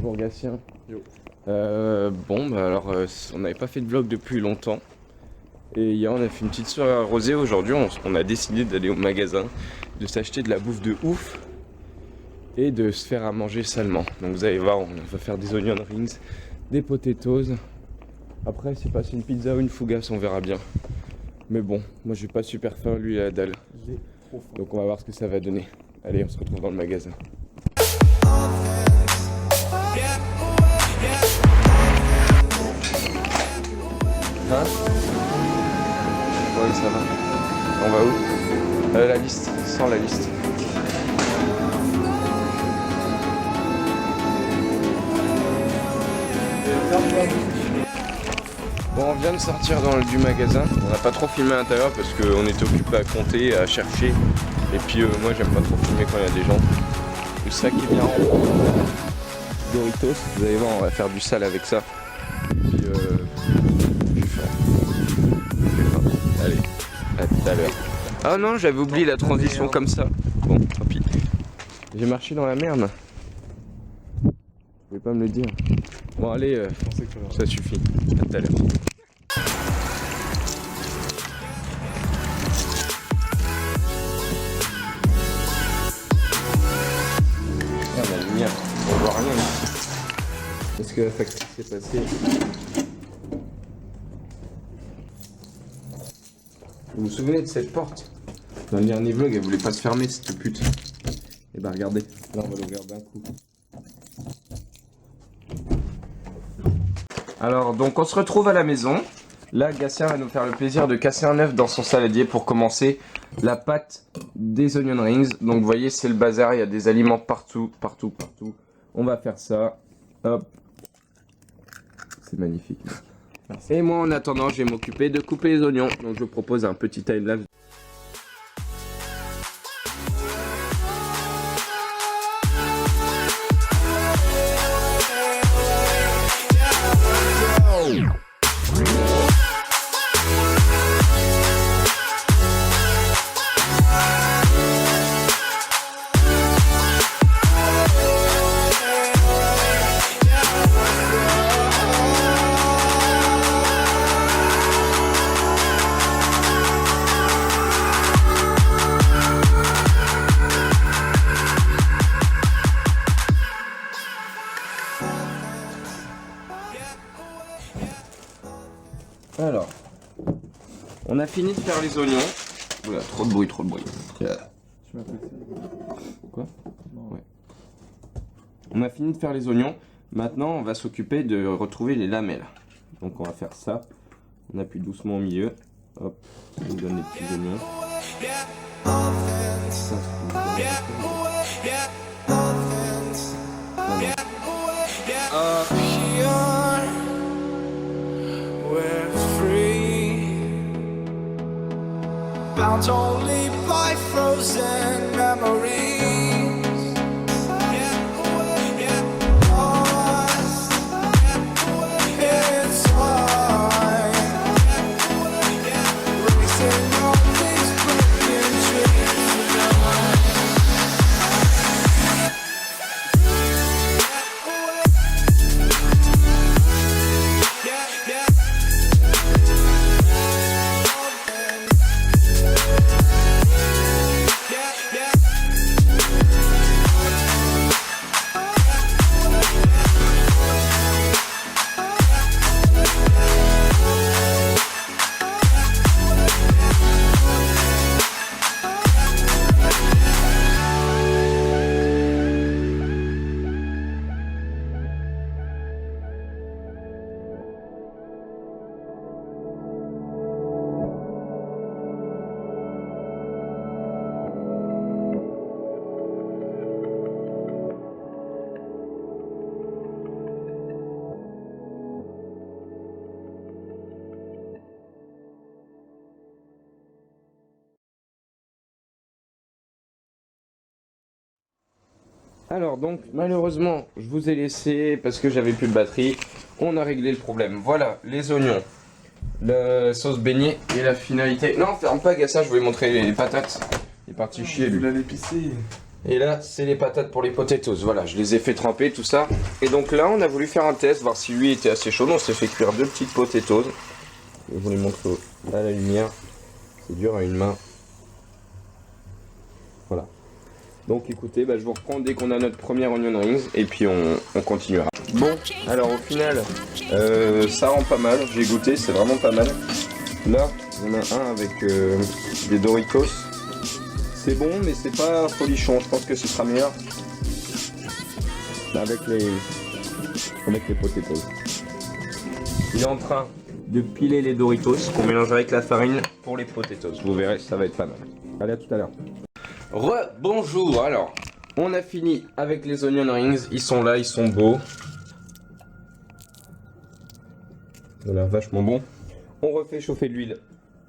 Bonjour Gatien. Yo. Bon bah alors on n'avait pas fait de vlog depuis longtemps. Et hier on a fait une petite soirée arrosée. Aujourd'hui on a décidé d'aller au magasin, de s'acheter de la bouffe de ouf et de se faire à manger salement. Donc vous allez voir, on va faire des onion rings, des potatoes. Après c'est pas une pizza ou une fougasse, on verra bien. Mais bon, moi j'ai pas super faim, lui il a la dalle. J'ai trop faim. Donc on va voir ce que ça va donner. Allez, on se retrouve dans le magasin. Hein? Oui, ça va. On va où? La liste, sans la liste. Bon, on vient de sortir du magasin. On n'a pas trop filmé à l'intérieur parce qu'on était occupé à compter, à chercher. Et puis moi j'aime pas trop filmer quand il y a des gens. Le sac est bien rond. Doritos, vous allez voir, on va faire du sale avec ça. Et puis j'ai faim. Allez, à tout à l'heure. Ah non, j'avais oublié la transition comme ça. Bon, tant pis. J'ai marché dans la merde. Vous pouvez pas me le dire. Bon allez, ça suffit. À tout à l'heure. La lumière, on voit rien ici. Est-ce que la facture s'est passée? Vous vous souvenez de cette porte? Dans le dernier vlog, elle voulait pas se fermer cette pute. Et bah regardez, là on va l'ouvrir d'un coup. Alors donc on se retrouve à la maison. Là Gatien va nous faire le plaisir de casser un œuf dans son saladier pour commencer la pâte des onion rings. Donc vous voyez c'est le bazar, il y a des aliments partout. On va faire ça. Hop. C'est magnifique. Merci. Et moi en attendant je vais m'occuper de couper les oignons. Donc je propose un petit time-lapse. Alors, on a fini de faire les oignons. Oula, trop de bruit. Tu m'as fait Quoi? Ouais. On a fini de faire les oignons. Maintenant, on va s'occuper de retrouver les lamelles. Donc, on va faire ça. On appuie doucement au milieu. Hop, on donne les petits oignons. Ça, bound only by frozen memories. Lost in time, racing on these broken dreams tonight. Alors donc malheureusement je vous ai laissé parce que j'avais plus de batterie. On a réglé le problème. Voilà les oignons, la sauce beignet et la finalité. Non ferme pas Gassin, je voulais montrer les patates. Il est parti chier lui. Vous l'avez pissé. Et là, c'est les patates pour les potatoes. Voilà, je les ai fait tremper, tout ça. Et donc là, on a voulu faire un test, voir si lui était assez chaud. On s'est fait cuire 2 petites potatoes. Je vous les montre à la lumière. C'est dur à une main. Voilà. Donc écoutez, je vous reprends dès qu'on a notre premier onion rings. Et puis on continuera. Bon, alors au final, ça rend pas mal. J'ai goûté, c'est vraiment pas mal. Là, on a un avec des Doritos. C'est bon, mais c'est pas folichon. Je pense que ce sera meilleur avec les potatoes. Il est en train de piler les Doritos qu'on mélange avec la farine pour les potatoes. Vous verrez, ça va être pas mal. Allez, à tout à l'heure. Bonjour. Alors, on a fini avec les onion rings. Ils sont là, ils sont beaux. Ils ont l'air vachement bon. On refait chauffer de l'huile.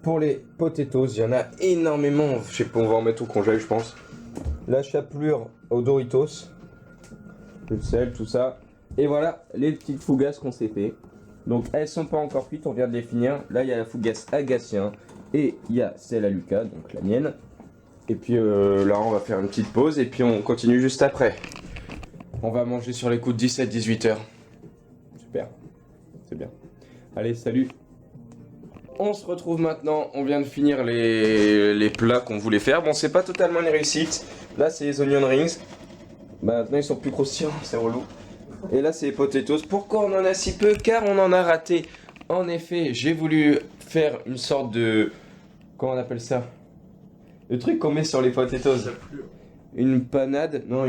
Pour les potatoes, il y en a énormément. Je sais pas, on va en mettre au congèle, je pense. La chapelure aux Doritos. Le sel, tout ça. Et voilà les petites fougasses qu'on s'est fait. Donc elles sont pas encore cuites, on vient de les finir. Là, il y a la fougasse à Gatien. Et il y a celle à Lucas, donc la mienne. Et puis là, on va faire une petite pause. Et puis on continue juste après. On va manger sur les coups de 17-18 heures. Super. C'est bien. Allez, salut. On se retrouve maintenant, on vient de finir les plats qu'on voulait faire. Bon, c'est pas totalement une réussite. Là, c'est les onion rings. Maintenant, ils sont plus croustillants, c'est relou. Et là, c'est les potatoes. Pourquoi on en a si peu? Car on en a raté. En effet, j'ai voulu faire une sorte de... Comment on appelle ça? Le truc qu'on met sur les potatoes. Une panade? Non,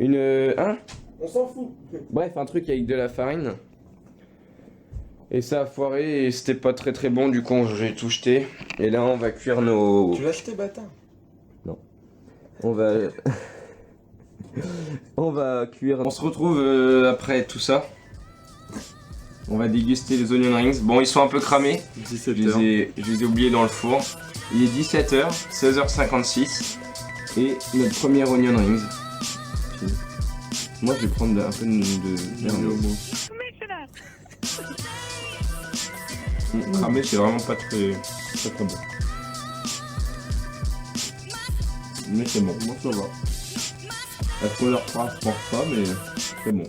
Hein? On s'en fout. Bref, un truc avec de la farine. Et ça a foiré et c'était pas très très bon, du coup j'ai tout jeté. Et là on va cuire nos... Tu l'as acheté, bâtard? Non. On va... on va cuire... On se retrouve après tout ça. On va déguster les onion rings. Bon, ils sont un peu cramés. 17h. Je les ai oubliés dans le four. Il est 17h, 16h56. Et notre premier onion rings. Moi je vais prendre un peu de merde. Cramé, c'est vraiment pas très bon. Mais c'est bon. Moi, ça va. La couleur 3, je pense pas, mais c'est bon.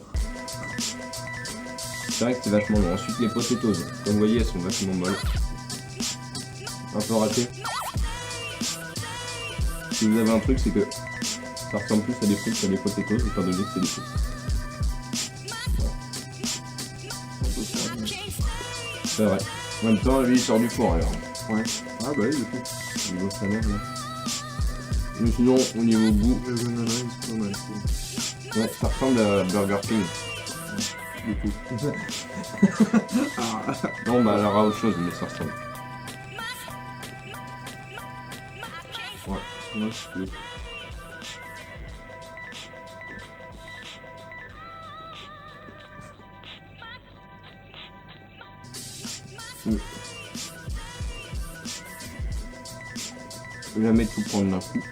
C'est vrai que c'est vachement bon. Ensuite, les potatoes. Comme vous voyez, elles sont vachement molles. Un peu raté. Si vous avez un truc, c'est que ça ressemble plus à des frites qu'à des potatoes, étant donné que c'est des frites. C'est vrai. En même temps, lui il sort du four alors. Ouais. Ah bah oui, du coup. Au niveau salaire là. Mais sinon, au niveau goût, Les onion rings, c'est pas mal. ouais, ça ressemble à Burger King. Du coup. Non, bah alors à autre chose, mais ça ressemble. Ouais. Moi, je suis... Jamais tout prendre d'un coup.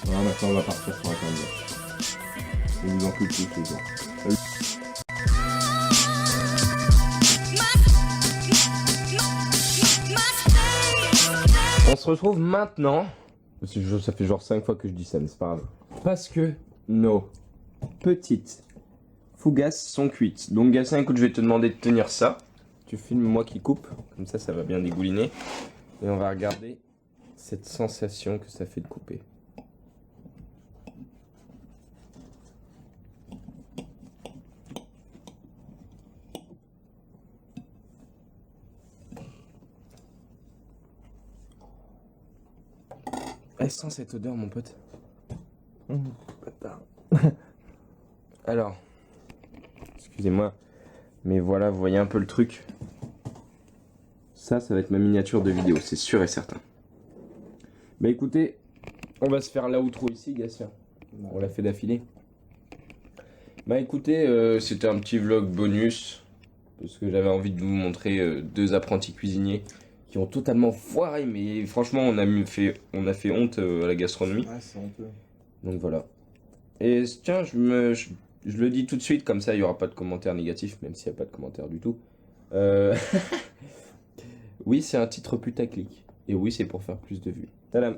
Voilà, maintenant on va partir sur Internet. Je vous en prie tous les jours. On se retrouve maintenant. Ça fait genre 5 fois que je dis ça, mais c'est pas grave. Parce que nos petites fougasses sont cuites. Donc Gatien, écoute, je vais te demander de tenir ça. Tu filmes moi qui coupe, comme ça va bien dégouliner. Et on va regarder cette sensation que ça fait de couper. Elle sent cette odeur, mon pote. Bâtard. Alors, excusez-moi, mais voilà, vous voyez un peu le truc. Ça va être ma miniature de vidéo, c'est sûr et certain. Bah écoutez, on va se faire l'outro ici, Gatien. On l'a fait d'affilée. Bah écoutez, c'était un petit vlog bonus. Parce que j'avais envie de vous montrer 2 apprentis cuisiniers qui ont totalement foiré. Mais franchement, on a fait honte à la gastronomie. Ouais, c'est honteux. Donc voilà. Et tiens, je le dis tout de suite, comme ça il n'y aura pas de commentaires négatifs, même s'il n'y a pas de commentaires du tout. Oui, c'est un titre putaclic. Et oui, c'est pour faire plus de vues. Tadam.